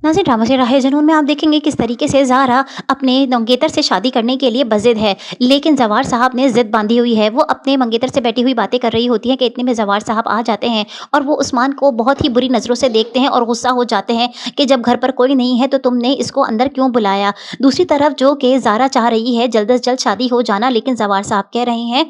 नाज़रीन, ड्रामा से राहे जुनून में आप देखेंगे किस तरीके से ज़ारा अपने मंगेतर से शादी करने के लिए बज़िद है, लेकिन ज़वार साहब ने ज़िद बांधी हुई है। वो अपने मंगेतर से बैठी हुई बातें कर रही होती हैं कि इतने में ज़वार साहब आ जाते हैं और वो उस्मान को बहुत ही बुरी नज़रों से देखते हैं और गुस्सा हो जाते हैं कि जब घर पर कोई नहीं है तो तुमने इसको अंदर क्यों बुलाया। दूसरी तरफ जो कि ज़ारा चाह रही है जल्द से जल्द शादी हो जाना, लेकिन ज़वार साहब कह रहे हैं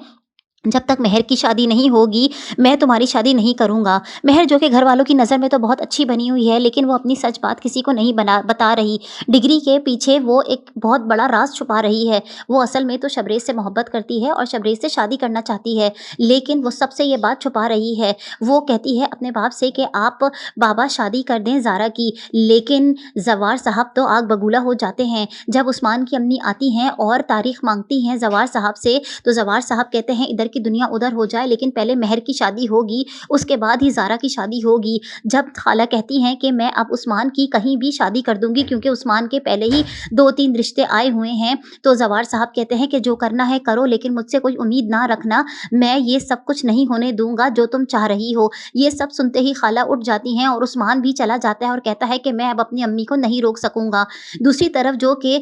जब तक मेहर की शादी नहीं होगी मैं तुम्हारी शादी नहीं करूँगा। मेहर जो कि घर वालों की नज़र में तो बहुत अच्छी बनी हुई है, लेकिन वो अपनी सच बात किसी को नहीं बता रही। डिग्री के पीछे वो एक बहुत बड़ा राज छुपा रही है। वो असल में तो शबरेज़ से मोहब्बत करती है और शबरेज़ से शादी करना चाहती है, लेकिन वो सबसे ये बात छुपा रही है। वो कहती है अपने बाप से कि आप बाबा शादी कर दें ज़ारा की, लेकिन ज़वार साहब तो आग बबूला हो जाते हैं। जब उस्मान की अम्मी आती हैं और तारीख मांगती हैं ज़वार साहब से, तो ज़वार साहब कहते हैं इधर की दुनिया उधर हो जाए, लेकिन पहले मेहर की शादी होगी, उसके बाद ही ज़ारा की शादी होगी। जब खाला कहती हैं कि मैं अब उस्मान की कहीं भी शादी कर दूँगी क्योंकि उस्मान के पहले ही 2-3 रिश्ते आए हुए हैं, तो ज़वार साहब कहते हैं कि जो करना है करो, लेकिन मुझसे कोई उम्मीद ना रखना, मैं ये सब कुछ नहीं होने दूँगा जो तुम चाह रही हो। ये सब सुनते ही खाला उठ जाती हैं और उस्मान भी चला जाता है और कहता है कि मैं अब अपनी अम्मी को नहीं रोक सकूँगा। दूसरी तरफ जो कि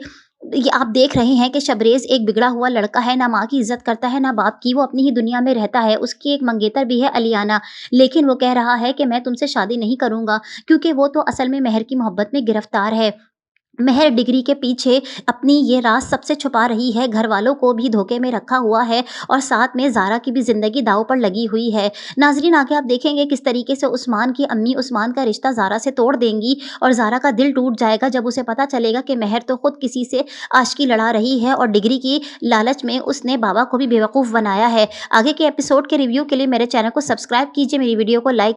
ये आप देख रहे हैं कि शबरेज़ एक बिगड़ा हुआ लड़का है, ना माँ की इज़्ज़त करता है, ना बाप की, वो अपनी ही दुनिया में रहता है। उसकी एक मंगेतर भी है अलियाना, लेकिन वो कह रहा है कि मैं तुमसे शादी नहीं करूँगा क्योंकि वो तो असल में मेहर की मोहब्बत में गिरफ़्तार है। मेहर डिग्री के पीछे अपनी ये राज़ सबसे छुपा रही है, घरवालों को भी धोखे में रखा हुआ है और साथ में ज़ारा की भी ज़िंदगी दाँव पर लगी हुई है। नाज़रीन, आगे आप देखेंगे किस तरीके से उस्मान की अम्मी उस्मान का रिश्ता ज़ारा से तोड़ देंगी और ज़ारा का दिल टूट जाएगा जब उसे पता चलेगा कि मेहर तो खुद किसी से आशिकी लड़ा रही है और डिग्री की लालच में उसने बाबा को भी बेवकूफ़ बनाया है। आगे के एपिसोड के रिव्यू के लिए मेरे चैनल को सब्सक्राइब कीजिए, मेरी वीडियो को लाइक